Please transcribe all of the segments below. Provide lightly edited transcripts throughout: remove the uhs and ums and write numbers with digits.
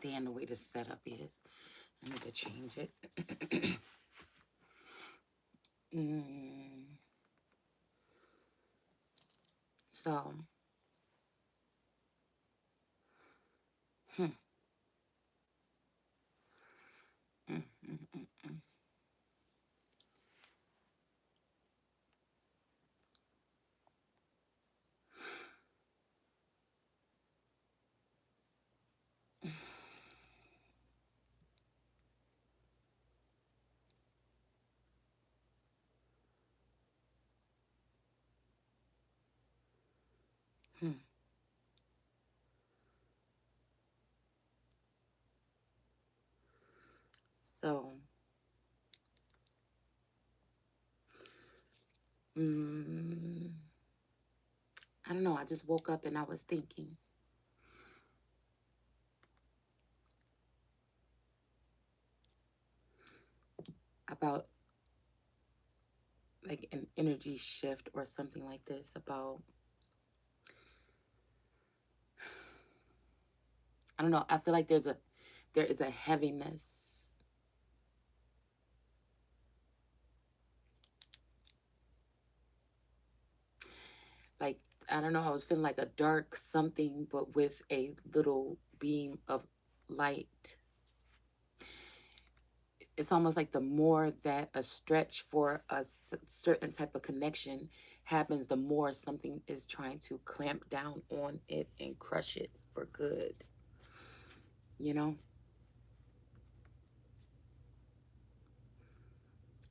understand the way the setup is. I need to change it. mm, so, hmm, mm, mm, mm, mm. Hmm. So, mm, I don't know. I just woke up and I was thinking about like an energy shift or something like this. About, I don't know. I feel like there is a heaviness. Like, I don't know. I was feeling like a dark something, but with a little beam of light. It's almost like the more that a stretch for a certain type of connection happens, the more something is trying to clamp down on it and crush it for good. You know,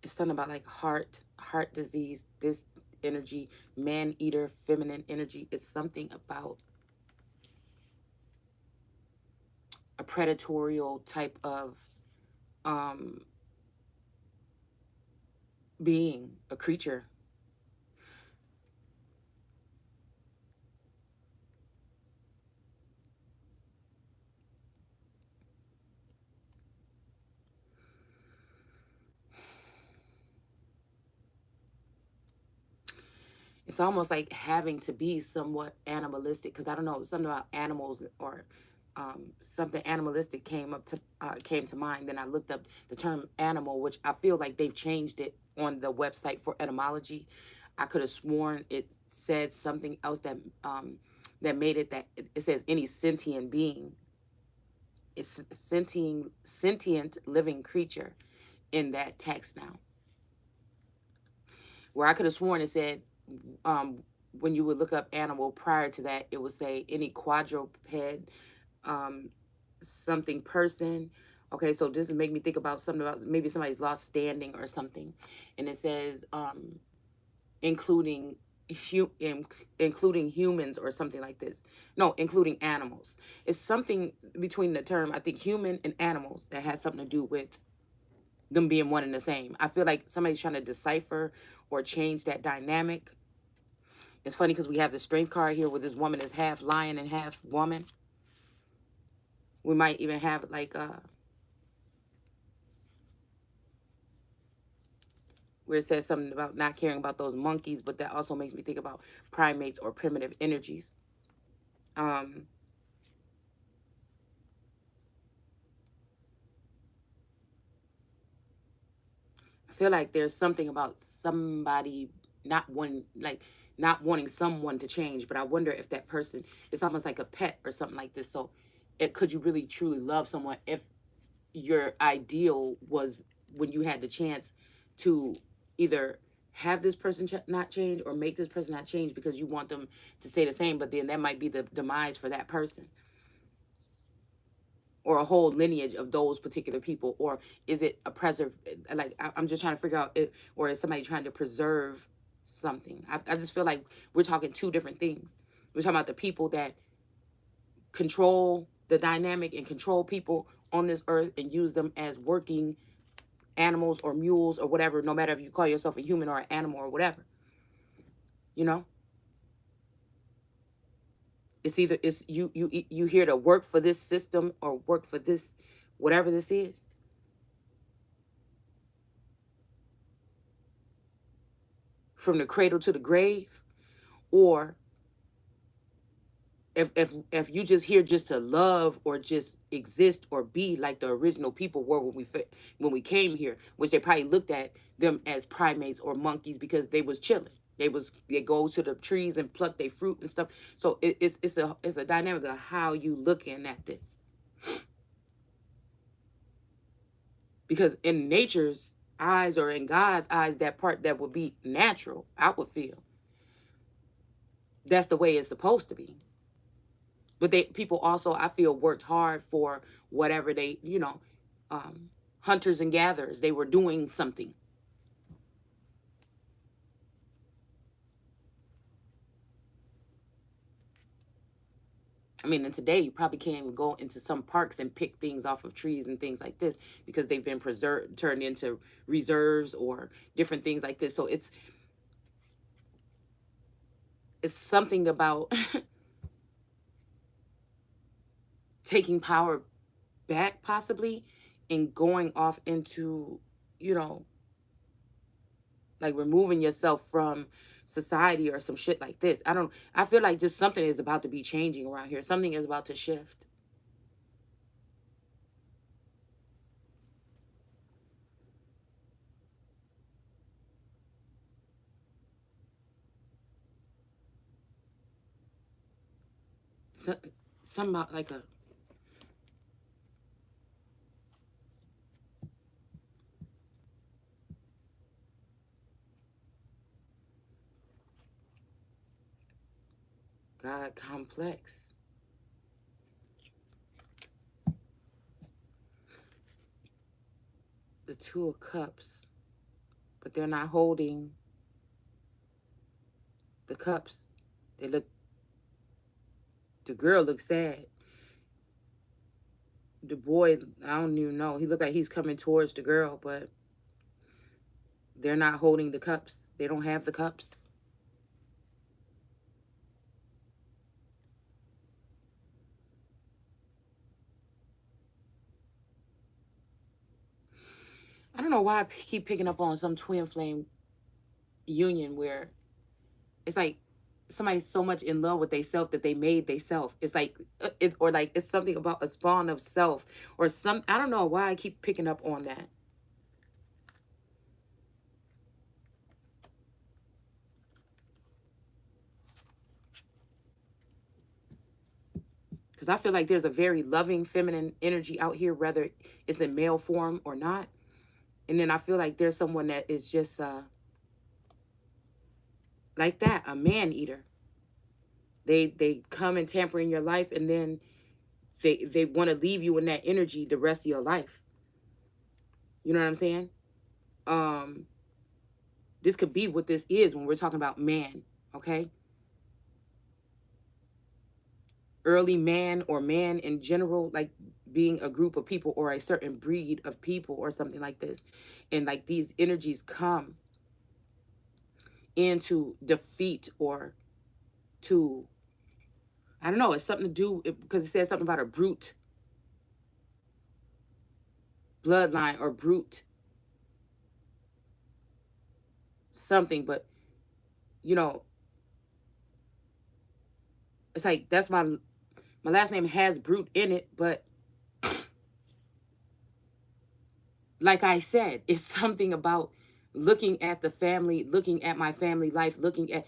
it's something about like heart disease. This energy, man eater, feminine energy, is something about a predatorial type of um being, a creature. It's almost like having to be somewhat animalistic, because I don't know, something about animals or something animalistic came to mind. Then I looked up the term animal, which I feel like they've changed it on the website for etymology. I could have sworn it said something else that made it that it says any sentient being. It's sentient living creature in that text now. Where I could have sworn it said, um, when you would look up animal prior to that, it would say any quadruped, um, something person. Okay, so this is make me think about something about maybe somebody's lost standing or something, and it says including including humans or something like this. No, including animals. It's something between the term I think human and animals that has something to do with them being one and the same. I feel like somebody's trying to decipher or change that dynamic. It's funny because we have the strength card here where this woman is half lion and half woman. We might even have like where it says something about not caring about those monkeys, but that also makes me think about primates or primitive energies. Um, I feel like there's something about somebody not wanting someone to change, but I wonder if that person is almost like a pet or something like this. So, could you really truly love someone if your ideal was when you had the chance to either have this person not change or make this person not change because you want them to stay the same, but then that might be the demise for that person or a whole lineage of those particular people? Or is it a preserve, like I'm just trying to figure out it, or is somebody trying to preserve something? I just feel like we're talking two different things. We're talking about the people that control the dynamic and control people on this earth and use them as working animals or mules or whatever, no matter if you call yourself a human or an animal or whatever. You know, it's either it's you here to work for this system or work for this, whatever this is. From the cradle to the grave, or If you just here just to love or just exist or be like the original people were when we came here, which they probably looked at them as primates or monkeys because they was chilling. They go to the trees and pluck their fruit and stuff. So it's a dynamic of how you looking at this. Because in nature's eyes or in God's eyes, that part that would be natural, I would feel. That's the way it's supposed to be. But people also, I feel, worked hard for whatever they, hunters and gatherers. They were doing something. I mean, and today you probably can't even go into some parks and pick things off of trees and things like this because they've been preserved, turned into reserves or different things like this. So it's something about taking power back possibly and going off into, like removing yourself from society or some shit like this. I feel like just something is about to be changing around here. Something is about to shift. So, something about like a God complex. The Two of Cups, but they're not holding the cups. The girl looks sad. The boy, I don't even know. He looked like he's coming towards the girl, but they're not holding the cups. They don't have the cups. I don't know why I keep picking up on some twin flame union where it's like somebody's so much in love with theyself that they made theyself. It's like it's something about a spawn of self or some. I don't know why I keep picking up on that. Because I feel like there's a very loving feminine energy out here, whether it's in male form or not. And then I feel like there's someone that is just like that, a man eater. They come and tamper in your life, and then they want to leave you in that energy the rest of your life. You know what I'm saying? This could be what this is when we're talking about man, okay? Early man or man in general, like being a group of people or a certain breed of people or something like this. And like these energies come into defeat or to, I don't know, it's something to do, because it says something about a brute bloodline or brute something, but it's like that's my last name has brute in it, but like I said, it's something about looking at the family, looking at my family life, looking at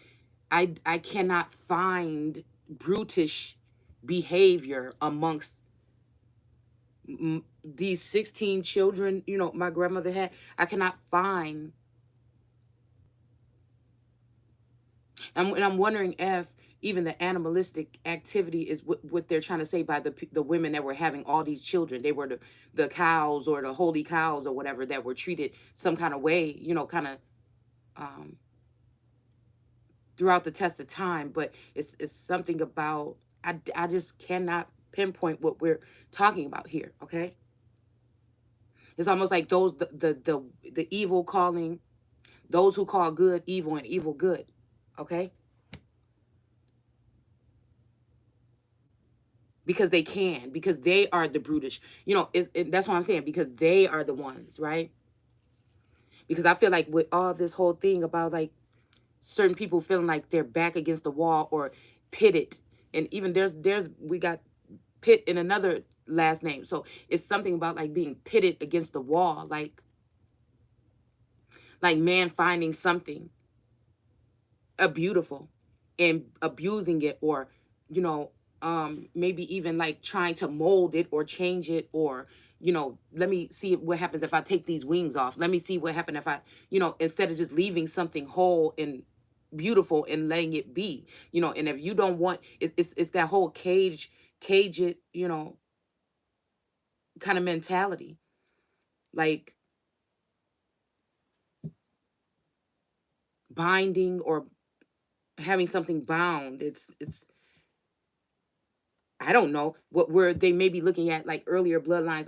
I cannot find brutish behavior amongst these 16 children, my grandmother had. I cannot find. And I'm wondering if even the animalistic activity is what they're trying to say by the women that were having all these children. They were the cows or the holy cows or whatever that were treated some kind of way, kind of throughout the test of time. But it's something about, I just cannot pinpoint what we're talking about here, okay? It's almost like those the evil calling those who call good evil and evil good, okay? Because they can, because they are the brutish, that's what I'm saying, because they are the ones, right? Because I feel like with all this whole thing about like certain people feeling like they're back against the wall or pitted And even there's we got pit in another last name. So it's something about like being pitted against the wall, like man finding something a beautiful and abusing it, or you know maybe even like trying to mold it or change it, or let me see what happens if I take these wings off, let me see what happens if I instead of just leaving something whole and beautiful and letting it be. And if you don't want it's that whole cage it, kind of mentality, like binding or having something bound. It's I don't know what where they may be looking at like earlier bloodlines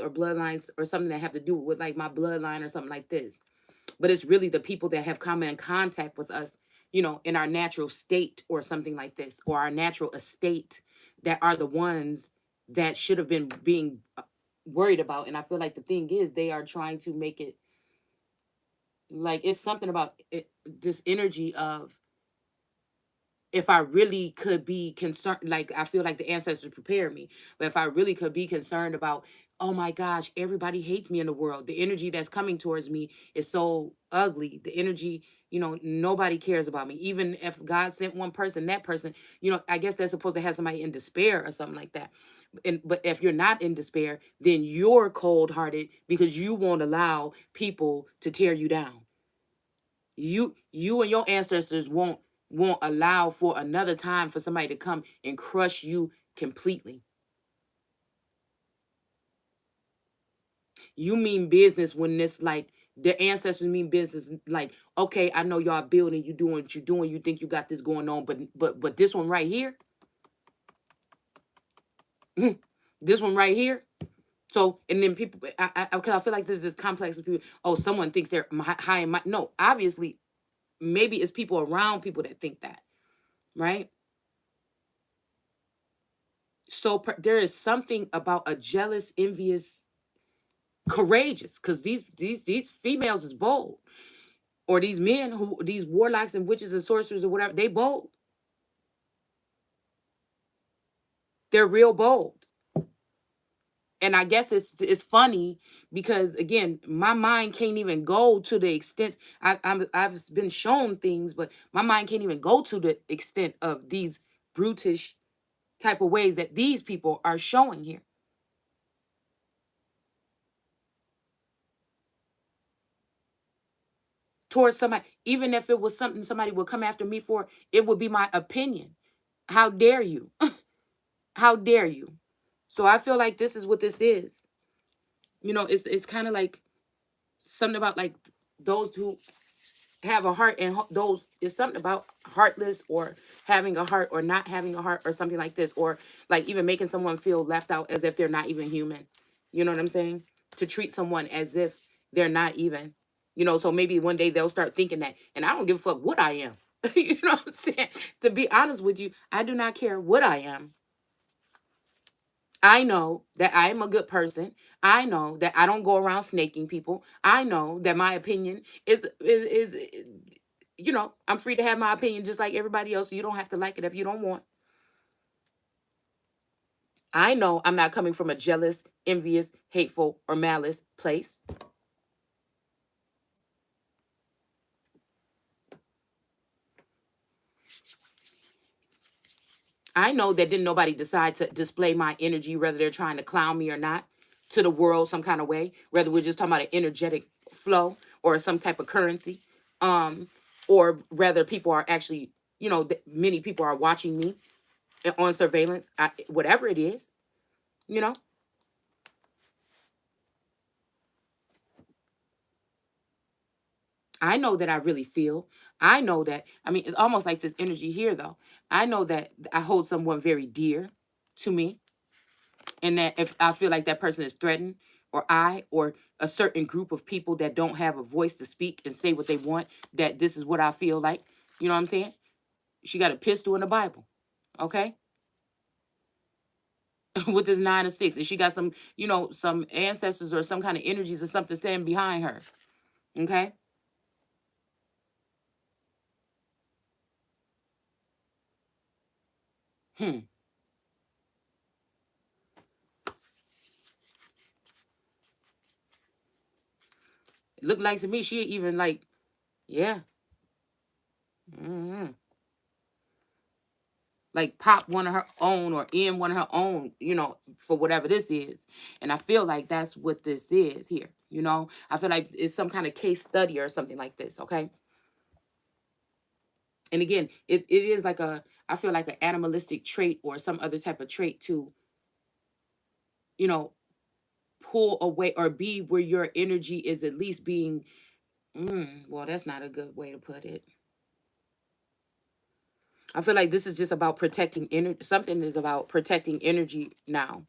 or something that have to do with like my bloodline or something like this. But it's really the people that have come in contact with us, in our natural state or something like this, or our natural estate, that are the ones that should have been being worried about. And I feel like the thing is they are trying to make it like it's something about it, this energy of, if I really could be concerned, like I feel like the ancestors prepared me, but if I really could be concerned about, oh my gosh, everybody hates me in the world. The energy that's coming towards me is so ugly. The energy, nobody cares about me. Even if God sent one person, that person, I guess they're supposed to have somebody in despair or something like that. But if you're not in despair, then you're cold hearted because you won't allow people to tear you down. You and your ancestors won't allow for another time for somebody to come and crush you completely. You mean business when it's like the ancestors mean business, like, okay, I know y'all building, you doing what you're doing, you think you got this going on, but this one right here, this one right here. So, and then people, because I feel like there's this complex of people. Oh, someone thinks they're high and mighty. No, obviously, maybe it's people around people that think that, right? So there is something about a jealous, envious, courageous, because these females is bold, or these men who these warlocks and witches and sorcerers or whatever, they bold. They're real bold. And I guess it's funny because again, my mind can't even go to the extent I've been shown things, but my mind can't even go to the extent of these brutish type of ways that these people are showing here towards somebody. Even if it was something somebody would come after me for, it would be my opinion. How dare you? How dare you? So I feel like this is what this is. It's kind of like something about like those who have a heart, and those is something about heartless, or having a heart or not having a heart, or something like this, or like even making someone feel left out as if they're not even human. You know what I'm saying? To treat someone as if they're not even. So maybe one day they'll start thinking that, and I don't give a fuck what I am. You know what I'm saying? To be honest with you, I do not care what I am. I know that I am a good person. I know that I don't go around snaking people. I know that my opinion is I'm free to have my opinion just like everybody else. So you don't have to like it if you don't want. I know I'm not coming from a jealous, envious, hateful, or malice place. I know that didn't nobody decide to display my energy, whether they're trying to clown me or not, to the world some kind of way, whether we're just talking about an energetic flow or some type of currency, or whether people are actually, many people are watching me on surveillance, whatever it is, you know. I know that I really feel. I know that, I mean, it's almost like this energy here, though. I know that I hold someone very dear to me, and that if I feel like that person is threatened, or a certain group of people that don't have a voice to speak and say what they want, that this is what I feel like. You know what I'm saying? She got a pistol in the Bible, okay? With this 9 of 6. And she got some, some ancestors or some kind of energies or something standing behind her. Okay? Hmm. Look like to me, she even like, yeah. Hmm. Like pop one of her own or in one of her own, for whatever this is. And I feel like that's what this is here. I feel like it's some kind of case study or something like this. Okay. And again, it is like I feel like an animalistic trait or some other type of trait to, you know, pull away or be where your energy is at least being, well, that's not a good way to put it. I feel like this is just about protecting energy. Something is about protecting energy now,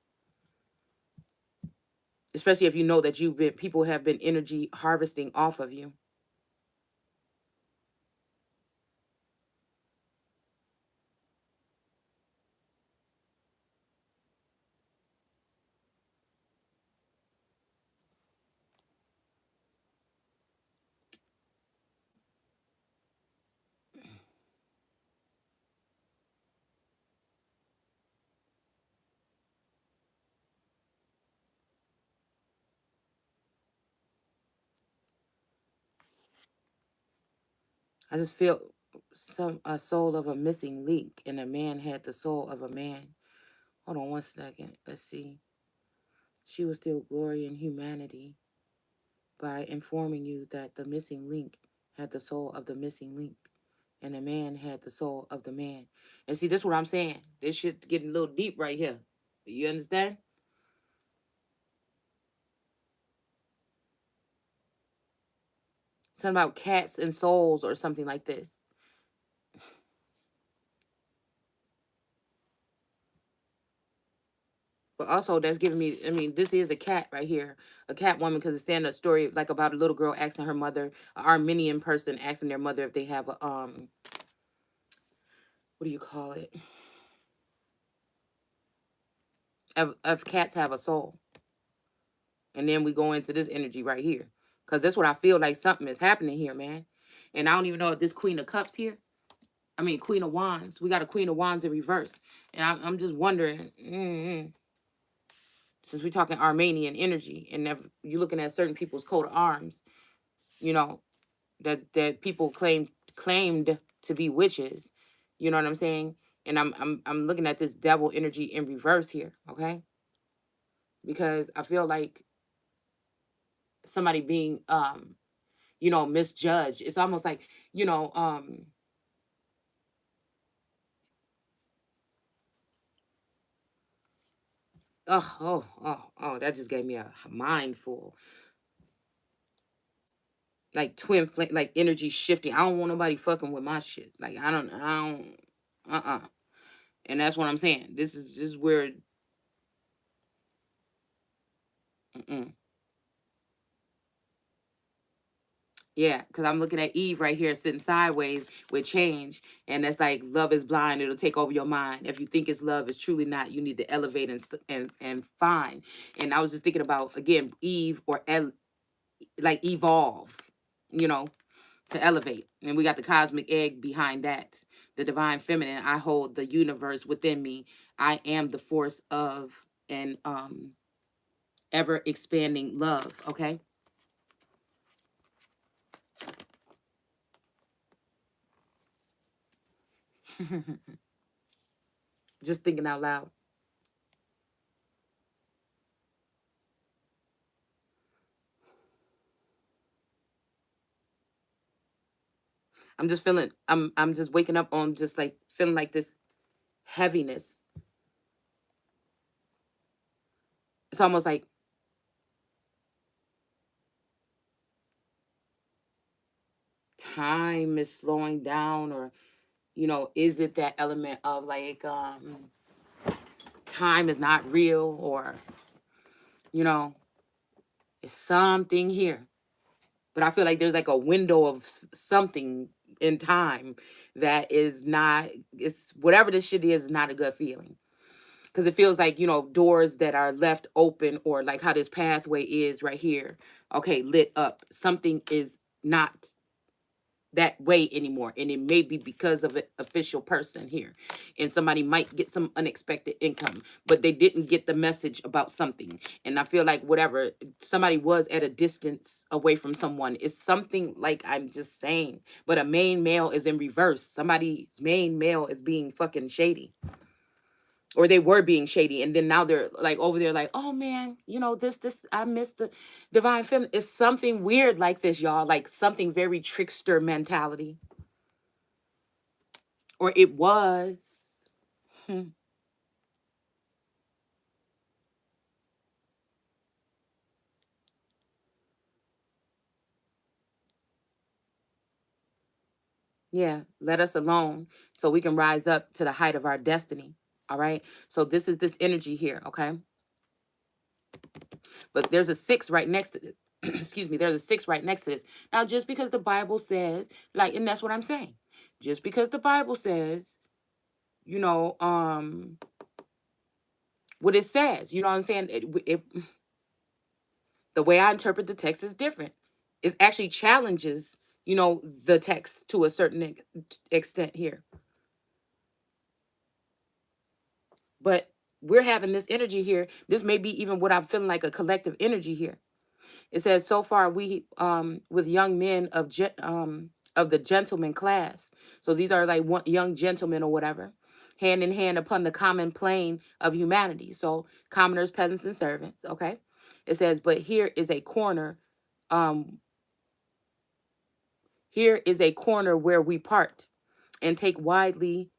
especially if you know that people have been energy harvesting off of you. I just feel a soul of a missing link, and a man had the soul of a man. Hold on one second. Let's see. She was still glory in humanity by informing you that the missing link had the soul of the missing link, and the man had the soul of the man. And see, this is what I'm saying. This shit getting a little deep right here. You understand? Something about cats and souls or something like this. But also, that's giving me, I mean, this is a cat right here, a cat woman, because it's saying a story like about a little girl asking her mother, an Armenian person asking their mother if they have a, what do you call it? If cats have a soul. And then we go into this energy right here. Because that's what I feel like something is happening here, man. And I don't even know if this Queen of Cups here, I mean, Queen of Wands. We got a Queen of Wands in reverse. And I'm just wondering, since we're talking Armenian energy, and if you're looking at certain people's coat of arms, you know, that people claimed to be witches. You know what I'm saying? And I'm looking at this devil energy in reverse here, okay? Because I feel like somebody being misjudged. It's almost like, you know, that just gave me a mind full. Like twin flame, like energy shifting. I don't want nobody fucking with my shit. Like I don't and that's what I'm saying. This is just where mm-mm. Yeah, because I'm looking at Eve right here sitting sideways with change. And that's like love is blind. It'll take over your mind. If you think it's love, it's truly not. You need to elevate and find. And I was just thinking about, again, Eve or like evolve, you know, to elevate. And we got the cosmic egg behind that. The divine feminine. I hold the universe within me. I am the force of an ever expanding love. Okay. Just thinking out loud. I'm just feeling I'm just waking up on just like feeling like this heaviness. It's almost like time is slowing down, or is it that element of like time is not real, or you know it's something here. But I feel like there's like a window of something in time that is not, it's whatever this shit is not a good feeling. Because it feels like, doors that are left open, or like how this pathway is right here, okay, lit up. Something is not that way anymore, and it may be because of an official person here, and somebody might get some unexpected income, but they didn't get the message about something. And I feel like whatever, somebody was at a distance away from someone, is something like, I'm just saying, but a main male is in reverse. Somebody's main male is being fucking shady, or they were being shady, and then now they're like over there like, oh man, this I missed the divine feminine. It's something weird like this, y'all, like something very trickster mentality, or it was. Hmm. Yeah, let us alone so we can rise up to the height of our destiny. All right, so this is this energy here, okay? But there's a six right next to it. Excuse me, there's a six right next to this. Now, just because the Bible says, like, and that's what I'm saying, just because the Bible says, you know, what it says, you know what I'm saying? The way I interpret the text is different. It actually challenges, the text to a certain extent here. But we're having this energy here. This may be even what I'm feeling like, a collective energy here. It says, so far we with young men of the gentleman class. So these are like young gentlemen or whatever, hand in hand upon the common plane of humanity. So commoners, peasants, and servants. Okay. It says, but um, here is a corner where we part and take widely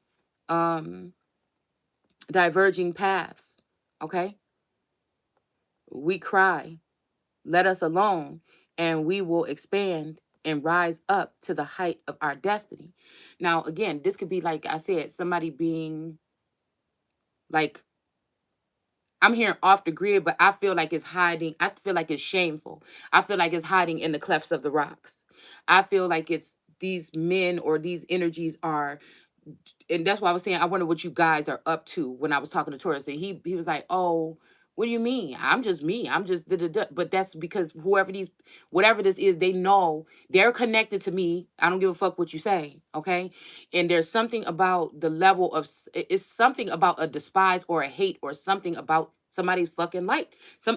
um diverging paths. Okay. We cry, let us alone, and we will expand and rise up to the height of our destiny. Now, again, this could be, like I said, somebody being like, I'm hearing off the grid, but I feel like it's hiding. I feel like it's shameful. I feel like it's hiding in the clefts of the rocks. I feel like it's these men or these energies are, and that's why I was saying I wonder what you guys are up to when I was talking to Taurus. And he was like, oh, what do you mean? I'm just me. I'm just da, da, da. But that's because whatever this is, they know they're connected to me. I don't give a fuck what you say. Okay. And there's something about the level of it's something about a despise or a hate or something about somebody's fucking light.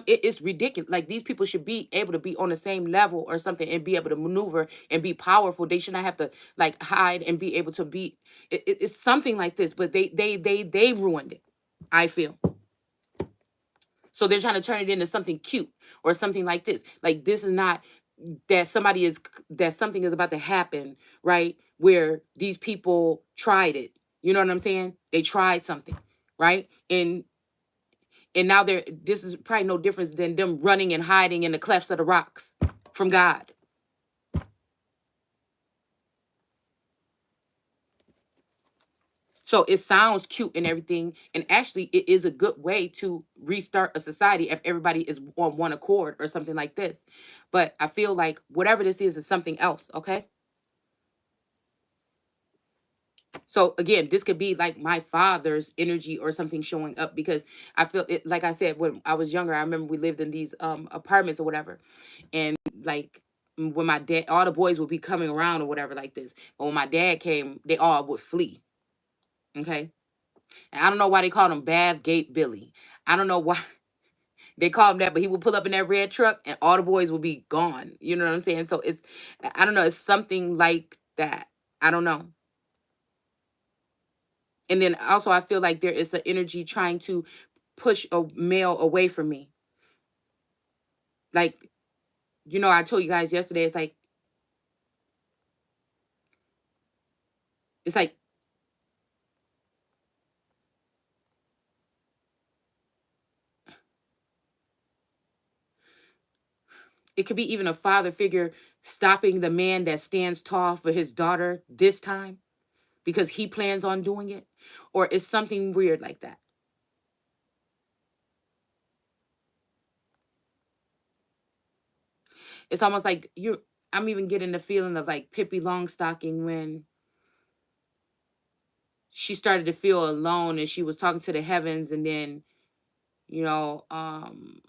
It's ridiculous. Like, these people should be able to be on the same level or something and be able to maneuver and be powerful. They should not have to like hide and be able to be. It's something like this, but they ruined it, I feel. So they're trying to turn it into something cute or something like this. Like, this is not that something is about to happen, right? Where these people tried it. You know what I'm saying? They tried something, right? And now this is probably no difference than them running and hiding in the clefts of the rocks from God. So it sounds cute and everything. And actually, it is a good way to restart a society if everybody is on one accord or something like this. But I feel like whatever this is something else. Okay. So again, this could be like my father's energy or something showing up, because I feel it, like I said, when I was younger, I remember we lived in these apartments or whatever. And like, when my dad, all the boys would be coming around or whatever like this. But when my dad came, they all would flee. Okay. And I don't know why they called him Bath Gate Billy. I don't know why they called him that, but he would pull up in that red truck and all the boys would be gone. You know what I'm saying? So I don't know, it's something like that. I don't know. And then also, I feel like there is an energy trying to push a male away from me. Like, I told you guys yesterday, it's like it could be even a father figure stopping the man that stands tall for his daughter this time because he plans on doing it, or it's something weird like that. It's almost like I'm even getting the feeling of like Pippi Longstocking when she started to feel alone and she was talking to the heavens, and then, you know, um,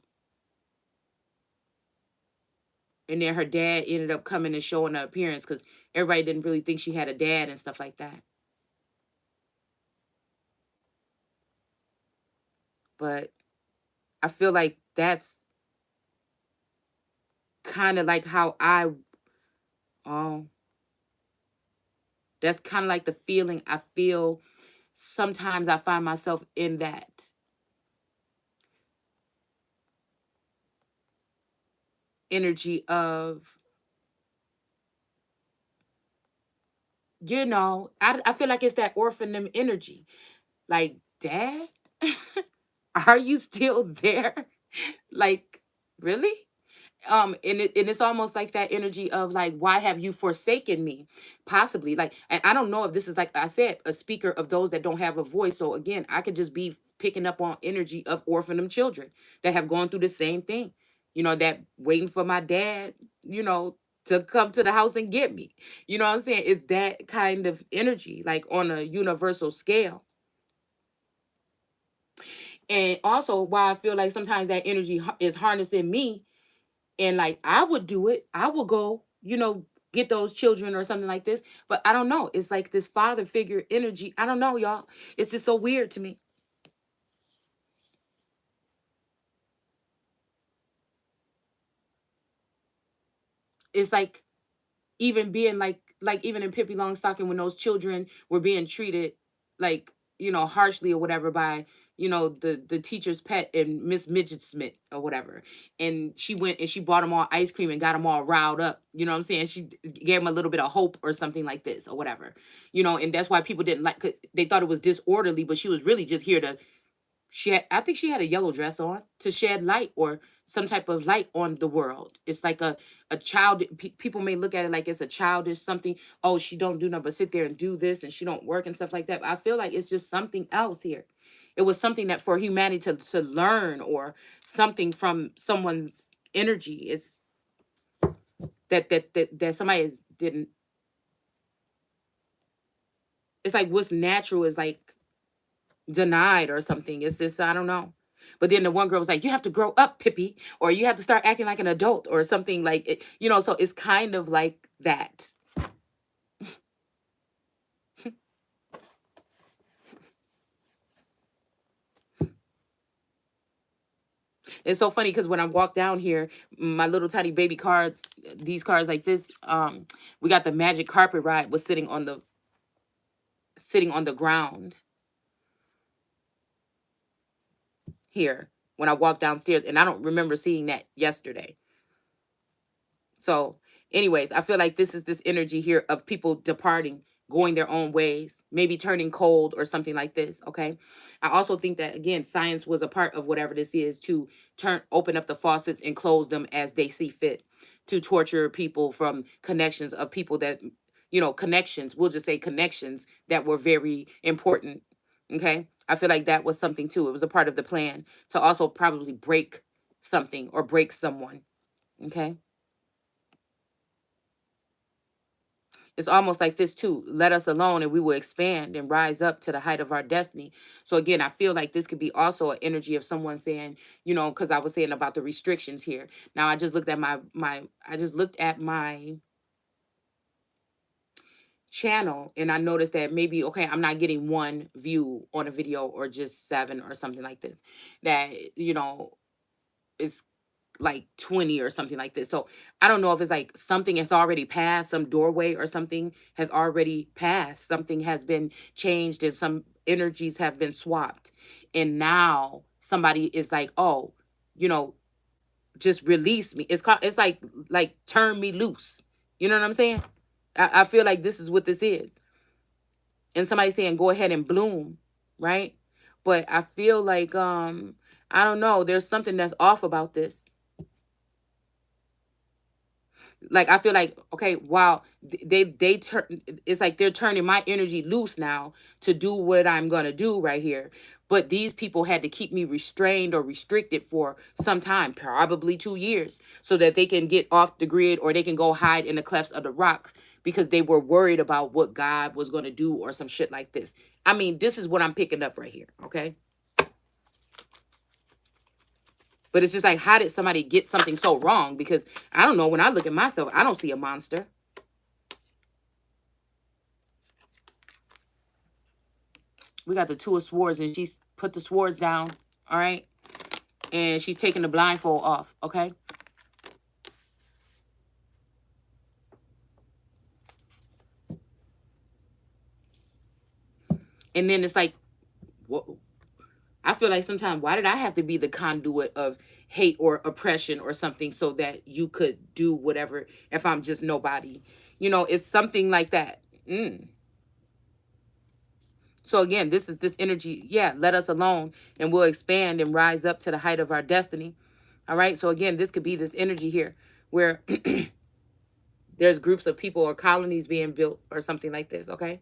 and then her dad ended up coming and showing her appearance, because Everybody didn't really think she had a dad and stuff like that. But I feel like kind of like how I um that's kind of like the feeling I feel. Sometimes I find myself in that energy of, I feel like it's that orphan energy. Like, Dad, are you still there? Like, really? And it's almost like that energy of like, why have you forsaken me? Possibly, like, and I don't know if this is, like I said, a speaker of those that don't have a voice. So again, I could just be picking up on energy of orphanum children that have gone through the same thing, that waiting for my dad, to come to the house and get me. You know what I'm saying? It's that kind of energy, like on a universal scale. And also, why I feel like sometimes that energy is harnessing me, and like I would do it. I will go, get those children or something like this. But I don't know. It's like this father figure energy. I don't know, y'all. It's just so weird to me. It's like even being like even in Pippi Longstocking, when those children were being treated like, harshly or whatever by, the teacher's pet and Miss Midget Smith or whatever. And she went and she bought them all ice cream and got them all riled up. You know what I'm saying? She gave them a little bit of hope or something like this or whatever. And that's why people didn't like, they thought it was disorderly, but she was really just here to, I think she had a yellow dress on to shed light or some type of light on the world. It's like a child. People may look at it like it's a childish something. Oh, she don't do nothing but sit there and do this, and she don't work and stuff like that. But I feel like it's just something else here. It was something that for humanity to learn, or something from someone's energy. It's that somebody didn't. It's like what's natural is like denied or something. It's just, I don't know. But then the one girl was like, "You have to grow up, Pippi, or you have to start acting like an adult or something like it." So it's kind of like that. It's so funny because when I walk down here, my little tiny baby cards, these cards like this, we got the magic carpet ride was sitting on the ground here when I walked downstairs, and I don't remember seeing that yesterday. So, anyways, I feel like this is this energy here of people departing, going their own ways, maybe turning cold or something like this. Okay. I also think that, again, science was a part of whatever this is, to open up the faucets and close them as they see fit, to torture people from connections of people that, connections, we'll just say connections that were very important. Okay. I feel like that was something too. It was a part of the plan to also probably break something or break someone. Okay. It's almost like this too. Let us alone and we will expand and rise up to the height of our destiny. So again, I feel like this could be also an energy of someone saying, because I was saying about the restrictions here. Now I just looked at my channel, and I noticed that maybe, okay, I'm not getting one view on a video or just 7 or something like this. That, is like 20 or something like this. So I don't know if it's like something has already passed, some doorway or something has already passed, something has been changed, and some energies have been swapped. And now somebody is like, oh, you know, just release me. It's like turn me loose. You know what I'm saying? I feel like this is what this is. And somebody saying go ahead and bloom, right? But I feel like I don't know, there's something that's off about this. Like I feel like, okay, wow, they turn, it's like they're turning my energy loose now to do what I'm gonna do right here. But these people had to keep me restrained or restricted for some time, probably 2 years, so that they can get off the grid or they can go hide in the clefts of the rocks, because they were worried about what God was gonna do or some shit like this. I mean, this is what I'm picking up right here, okay? But it's just like, how did somebody get something so wrong? Because I don't know, when I look at myself, I don't see a monster. We got the Two of Swords, and she's put the swords down, all right? And she's taking the blindfold off, okay? And then it's like, what? I feel like sometimes, why did I have to be the conduit of hate or oppression or something so that you could do whatever if I'm just nobody? You know, it's something like that. So again, this is this energy. Yeah, let us alone and we'll expand and rise up to the height of our destiny. All right. So again, this could be this energy here where there's groups of people or colonies being built or something like this. Okay.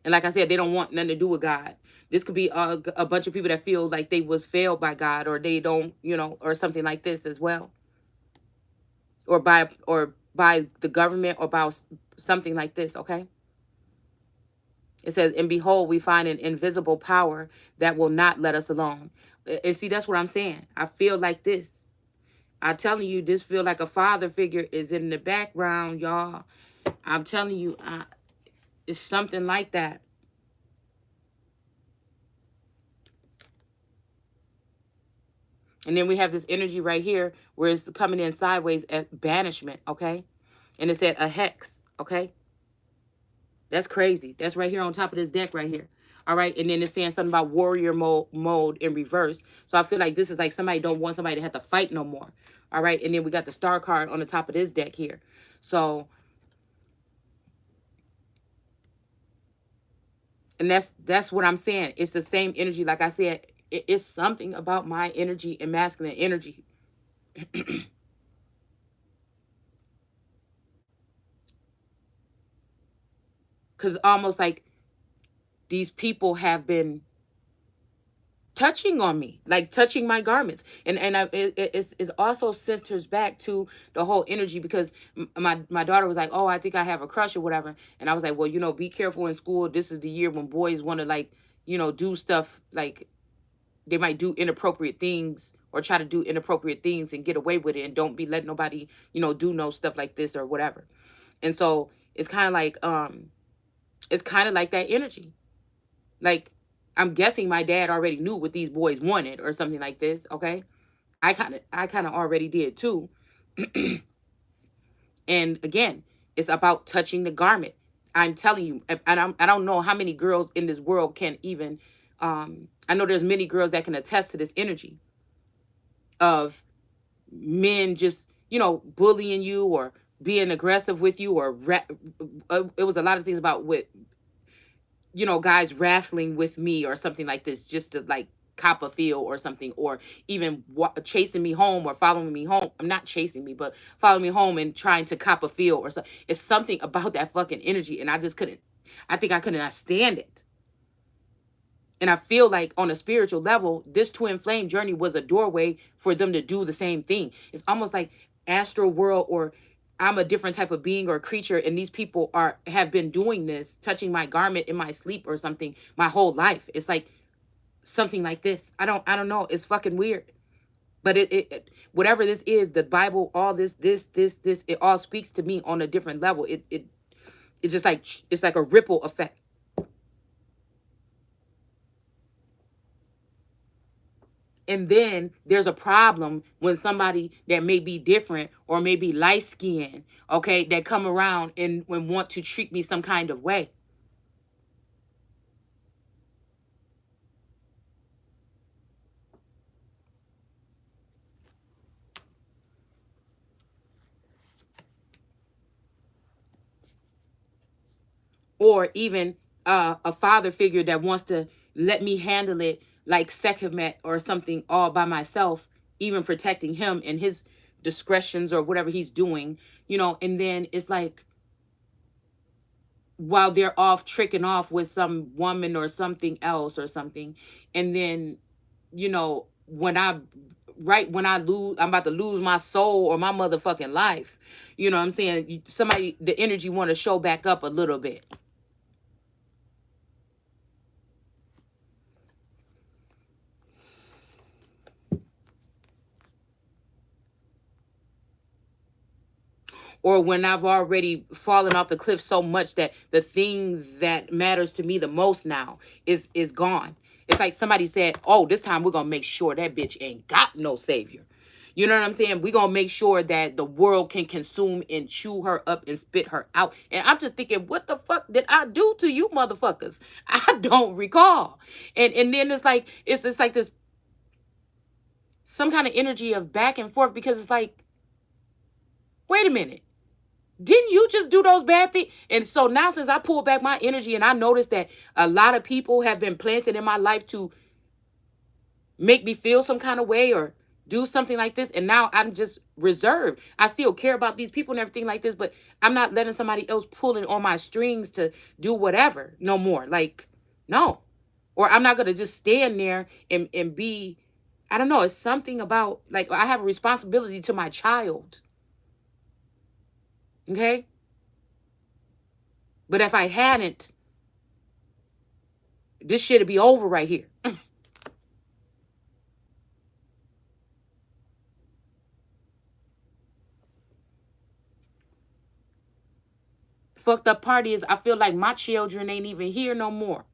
And like I said, they don't want nothing to do with God. This could be a bunch of people that feel like they was failed by God, or they don't, you know, or something like this as well. Or by the government, or by something like this, okay? It says, and behold, we find an invisible power that will not let us alone. And see, that's what I'm saying. I feel like this. I'm telling you, this feel like a father figure is in the background, y'all. I'm telling you, it's something like that. And then we have this energy right here where it's coming in sideways at banishment, okay? And it said a hex, okay? That's crazy. That's right here on top of this deck right here. All right. And then it's saying something about warrior mode in reverse. So I feel like this is like somebody don't want somebody to have to fight no more. All right. And then we got the star card on the top of this deck here. So, and that's what I'm saying. It's the same energy. Like I said, it's something about my energy and masculine energy. Because almost like these people have been touching on me, like touching my garments. And it also centers back to the whole energy, because my daughter was like, oh, I think I have a crush or whatever. And I was like, well, you know, be careful in school. This is the year when boys want to, like, you know, do stuff, like they might do inappropriate things or try to do inappropriate things and get away with it, and don't be letting nobody, you know, do no stuff like this or whatever. And so it's kind of like that energy. Like, I'm guessing my dad already knew what these boys wanted or something like this, okay? I kind of already did too. And again, it's about touching the garment. I'm telling you, and I don't know how many girls in this world can even I know there's many girls that can attest to this energy of men just, you know, bullying you or being aggressive with you, or it was a lot of things about with, you know, guys wrestling with me or something like this, just to like cop a feel or something, or even chasing me home or following me home. I'm not chasing me, but following me home and trying to cop a feel or so. It's something about that fucking energy, and I just couldn't. I think I could not stand it. And I feel like on a spiritual level, this twin flame journey was a doorway for them to do the same thing. It's almost like astral world, or I'm a different type of being or creature, and these people have been doing this, touching my garment in my sleep or something my whole life. It's like something like this. I don't know. It's fucking weird. But it whatever this is, the Bible, all this, it all speaks to me on a different level. It's just like, it's like a ripple effect. And then there's a problem when somebody that may be different or maybe light skinned, okay, that come around and want to treat me some kind of way. Or even a father figure that wants to let me handle it like Sekhmet or something all by myself, even protecting him and his discretions or whatever he's doing, you know. And then it's like, while they're off tricking off with some woman or something else or something, and then, you know, when I'm about to lose my soul or my motherfucking life, you know what I'm saying? Somebody, the energy want to show back up a little bit. or when I've already fallen off the cliff so much that the thing that matters to me the most now is gone. It's like somebody said, oh, this time we're gonna make sure that bitch ain't got no savior. You know what I'm saying? We're gonna make sure that the world can consume and chew her up and spit her out. And I'm just thinking, what the fuck did I do to you motherfuckers? I don't recall. And then it's like this some kind of energy of back and forth, because it's like, wait a minute. Didn't you just do those bad things? And so now, since I pulled back my energy and I noticed that a lot of people have been planted in my life to make me feel some kind of way or do something like this, and now I'm just reserved. I still care about these people and everything like this, but I'm not letting somebody else pulling on my strings to do whatever no more. Like, no. Or I'm not going to just stand there and be, I don't know. It's something about, like, I have a responsibility to my child. Okay? But if I hadn't, this shit'd be over right here. Fucked up part is I feel like my children ain't even here no more.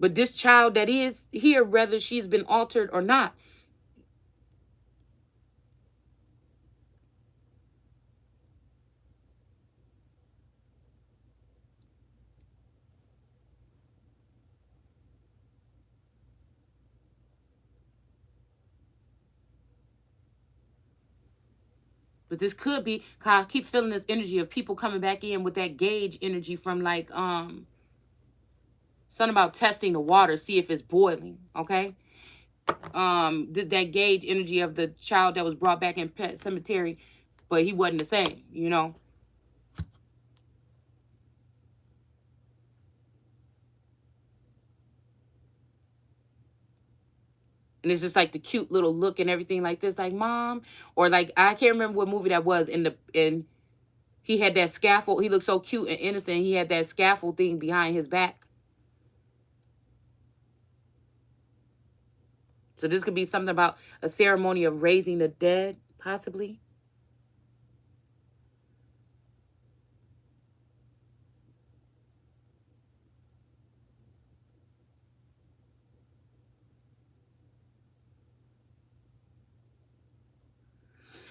But this child that is here, whether she's been altered or not, but this could be, cause I keep feeling this energy of people coming back in with that gauge energy from like something about testing the water, see if it's boiling. Okay. That gauge energy of the child that was brought back in Pet Cemetery, but he wasn't the same, you know. And it's just like the cute little look and everything like this, like mom, or like I can't remember what movie that was. In he had that scaffold. He looked so cute and innocent. He had that scaffold thing behind his back. So this could be something about a ceremony of raising the dead, possibly.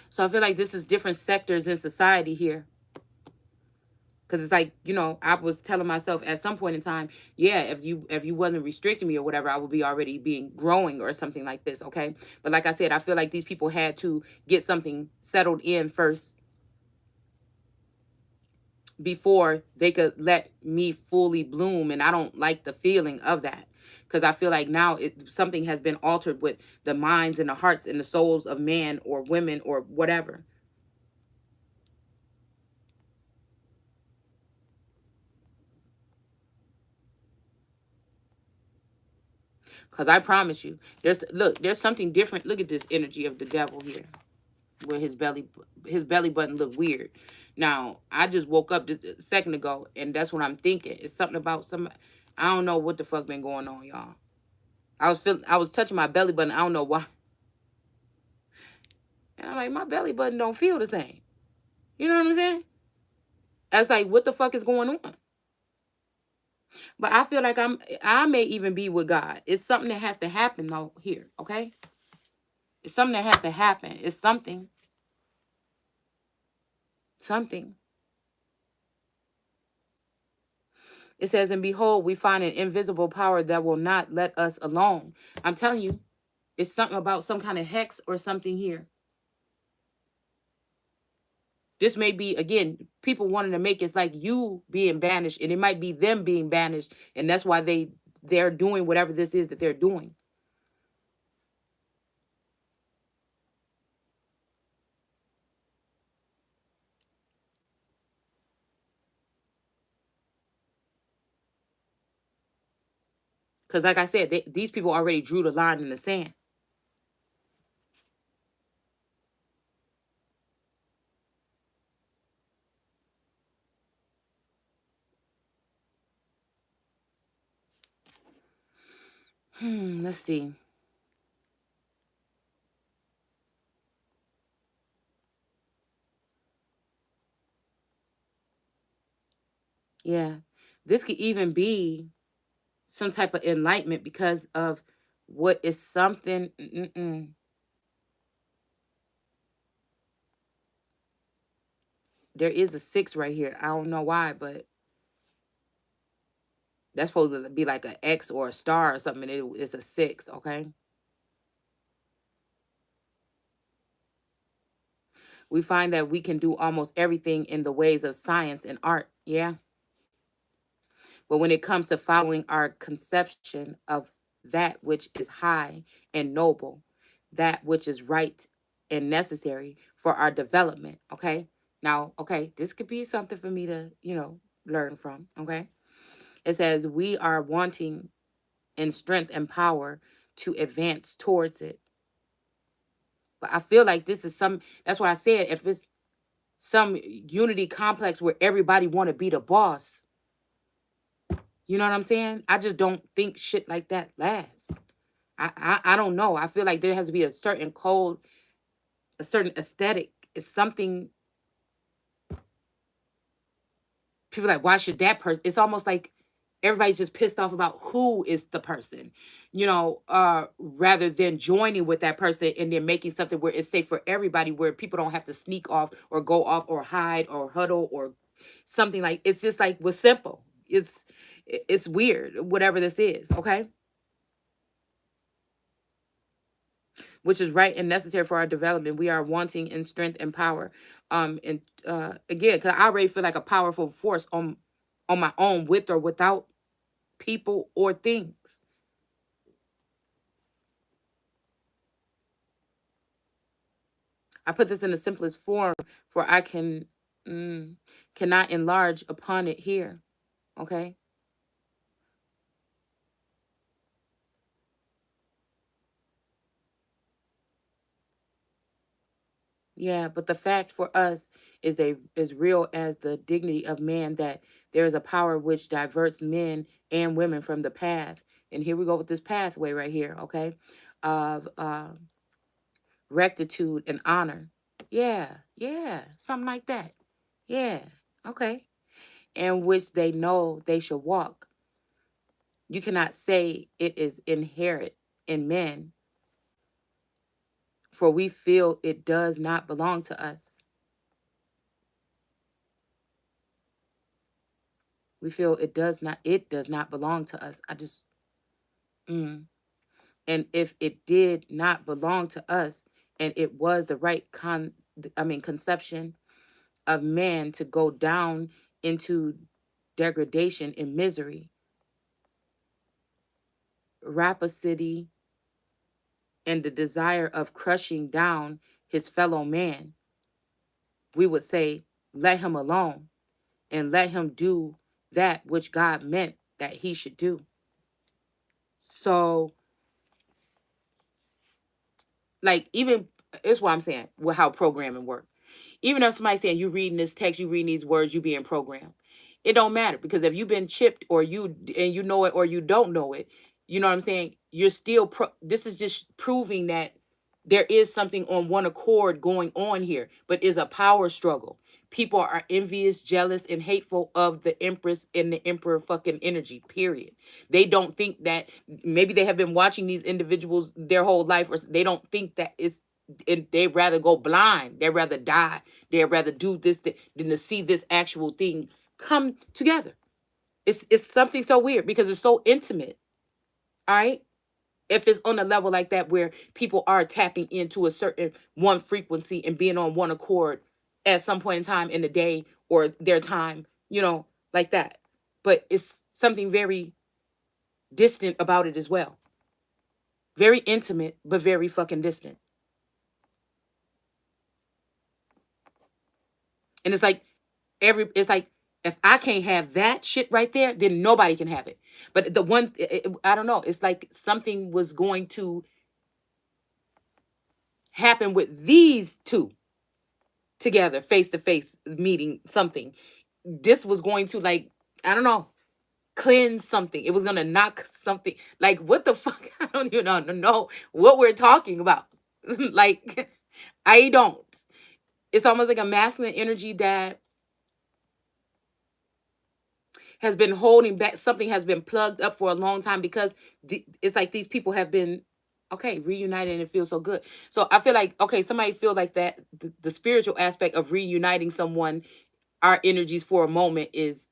So I feel like this is different sectors in society here. Because it's like, you know, I was telling myself at some point in time, yeah, if you wasn't restricting me or whatever, I would be already being growing or something like this, okay? But like I said, I feel like these people had to get something settled in first before they could let me fully bloom. And I don't like the feeling of that, because I feel like now something has been altered with the minds and the hearts and the souls of men or women or whatever. Because I promise you, there's something different. Look at this energy of the devil here, where his belly button looked weird. Now, I just woke up just a second ago, and that's what I'm thinking. It's something about some, I don't know what the fuck been going on, y'all. I was touching my belly button. I don't know why. And I'm like, my belly button don't feel the same. You know what I'm saying? I was like, what the fuck is going on? But I feel like I may even be with God. It's something that has to happen though here, okay? It's something that has to happen. It's something. Something. It says, and behold, we find an invisible power that will not let us alone. I'm telling you, it's something about some kind of hex or something here. This may be, again, people wanting to make it like you being banished, and it might be them being banished, and that's why they're doing whatever this is that they're doing. Because like I said, these people already drew the line in the sand. Let's see. Yeah. This could even be some type of enlightenment because of what is something. There is a six right here. I don't know why, but that's supposed to be like an X or a star or something. It's a six, okay? We find that we can do almost everything in the ways of science and art. Yeah. But when it comes to following our conception of that which is high and noble, that which is right and necessary for our development, okay? Now, okay, this could be something for me to, learn from, okay? It says, we are wanting in strength and power to advance towards it. But I feel like this is that's what I said, if it's some unity complex where everybody want to be the boss, you know what I'm saying? I just don't think shit like that lasts. I don't know. I feel like there has to be a certain code, a certain aesthetic. It's something people are like, why should that person? It's almost like everybody's just pissed off about who is the person, rather than joining with that person and then making something where it's safe for everybody, where people don't have to sneak off or go off or hide or huddle or something. Like, it's just like, was simple. It's weird, whatever this is, okay? Which is right and necessary for our development. We are wanting in strength and power. And again, because I already feel like a powerful force on my own, with or without people or things. I put this in the simplest form for I cannot enlarge upon it here. Okay. Yeah, but the fact for us is real as the dignity of man, that there is a power which diverts men and women from the path. And here we go with this pathway right here, okay? Of rectitude and honor. Yeah, yeah, something like that. Yeah, okay. And which they know they should walk. You cannot say it is inherent in men, for we feel it does not belong to us. We feel it does not belong to us. Mm. And if it did not belong to us, and it was the right conception of man to go down into degradation and misery, rapacity, and the desire of crushing down his fellow man, we would say, let him alone and let him do that which God meant that he should do. So, like, even it's what I'm saying with how programming works. Even if somebody's saying you reading this text, you reading these words, you being programmed, it don't matter, because if you've been chipped, or you know it or you don't know it, you know what I'm saying, you're still this is just proving that there is something on one accord going on here, but is a power struggle. People are envious, jealous, and hateful of the empress and the emperor fucking energy, period. They don't think that, maybe they have been watching these individuals their whole life, or they don't think that it's, and they'd rather go blind. They'd rather die. They'd rather do this than to see this actual thing come together. It's something so weird because it's so intimate. All right. If it's on a level like that where people are tapping into a certain one frequency and being on one accord at some point in time in the day or their time, like that. But it's something very distant about it as well. Very intimate, but very fucking distant. And it's like, if I can't have that shit right there, then nobody can have it. But the one, I don't know, it's like something was going to happen with these two together, face to face, meeting something. This was going to, like, I don't know, cleanse something. It was going to knock something. Like, what the fuck? I don't even know what we're talking about. Like, I don't. It's almost like a masculine energy that has been holding back. Something has been plugged up for a long time because it's like these people have been, okay, reunited and it feels so good. So I feel like, okay, somebody feels like that the spiritual aspect of reuniting someone, our energies for a moment is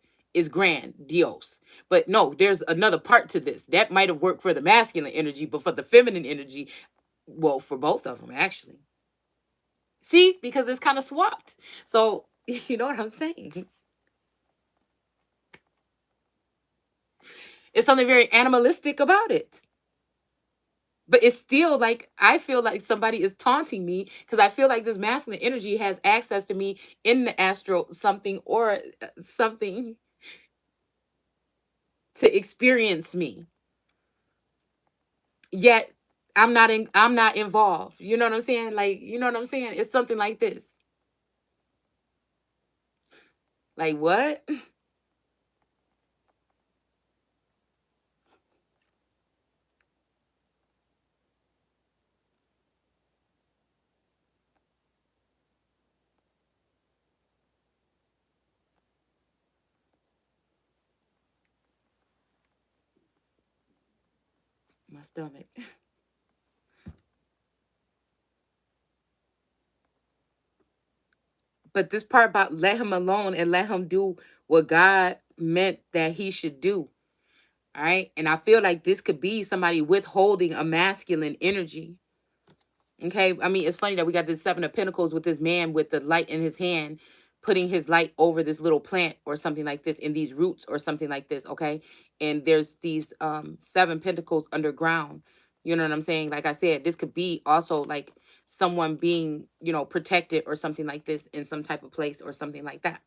grandiose. But no, there's another part to this. That might have worked for the masculine energy, but for the feminine energy, well, for both of them actually. See, because it's kind of swapped. So, you know what I'm saying? It's something very animalistic about it. But it's still like, I feel like somebody is taunting me because I feel like this masculine energy has access to me in the astral something, or something to experience me. Yet I'm not involved. You know what I'm saying? Like, you know what I'm saying? It's something like this. Like what? My stomach. But this part about let him alone and let him do what God meant that he should do. All right. And I feel like this could be somebody withholding a masculine energy. Okay. I mean, it's funny that we got this Seven of Pentacles with this man with the light in his hand, putting his light over this little plant or something like this, in these roots or something like this. Okay. And there's these seven pentacles underground. You know what I'm saying? Like I said, this could be also like someone being, you know, protected or something like this in some type of place or something like that.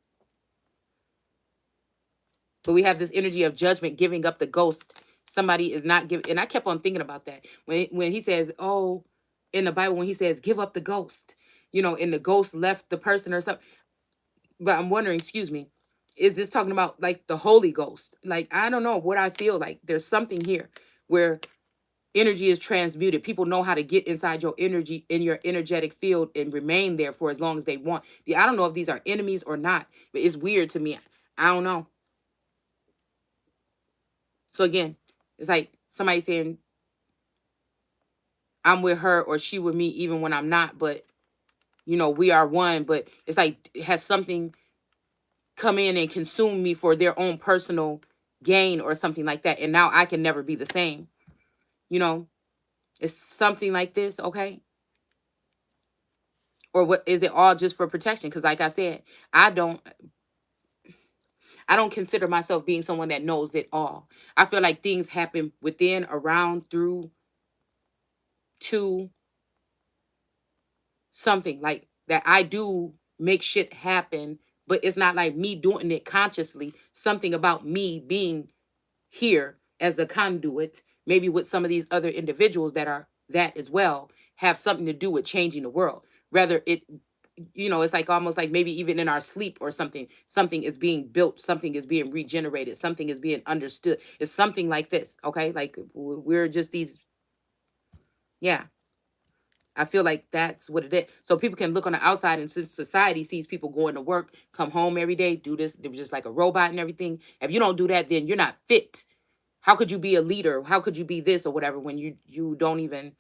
But we have this energy of judgment, giving up the ghost. Somebody is not giving, and I kept on thinking about that when he says, "Oh," in the Bible, when he says, "Give up the ghost," you know, and the ghost left the person or something. But I'm wondering, excuse me, is this talking about like the Holy Ghost? Like, I don't know what I feel like. There's something here where energy is transmuted. People know how to get inside your energy, in your energetic field, and remain there for as long as they want. Yeah, I don't know if these are enemies or not, but it's weird to me. I don't know. So again, it's like somebody saying I'm with her or she with me even when I'm not, but you know, we are one, but it's like has something come in and consume me for their own personal gain or something like that. And now I can never be the same. You know, it's something like this, okay? Or what is it all just for protection? Because like I said, I don't consider myself being someone that knows it all. I feel like things happen within, around, through, to something like that. I do make shit happen, but it's not like me doing it consciously. Something about me being here as a conduit, maybe with some of these other individuals that are that as well, have something to do with changing the world. Rather it, you know, it's like almost like maybe even in our sleep or something, something is being built, something is being regenerated, something is being understood. It's something like this, okay? Like we're just these, yeah. I feel like that's what it is. So people can look on the outside, and since society sees people going to work, come home every day, do this, they're just like a robot and everything. If you don't do that, then you're not fit. How could you be a leader? How could you be this or whatever when you don't even,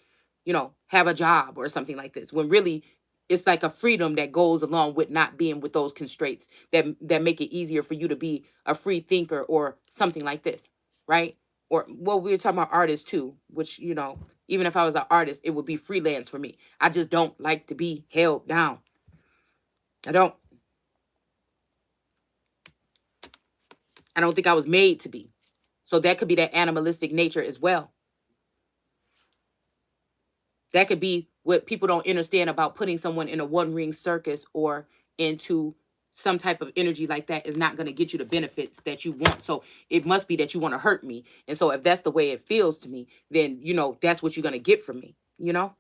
you know, have a job or something like this? When really it's like a freedom that goes along with not being with those constraints that make it easier for you to be a free thinker or something like this, right? Or well, we were talking about artists too, which, you know, even if I was an artist, it would be freelance for me. I just don't like to be held down. I don't. I don't think I was made to be. So that could be that animalistic nature as well. That could be what people don't understand about putting someone in a one ring circus or into some type of energy like that is not going to get you the benefits that you want. So it must be that you want to hurt me. And so if that's the way it feels to me, then, you know, that's what you're going to get from me, you know?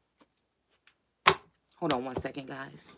Hold on one second, guys.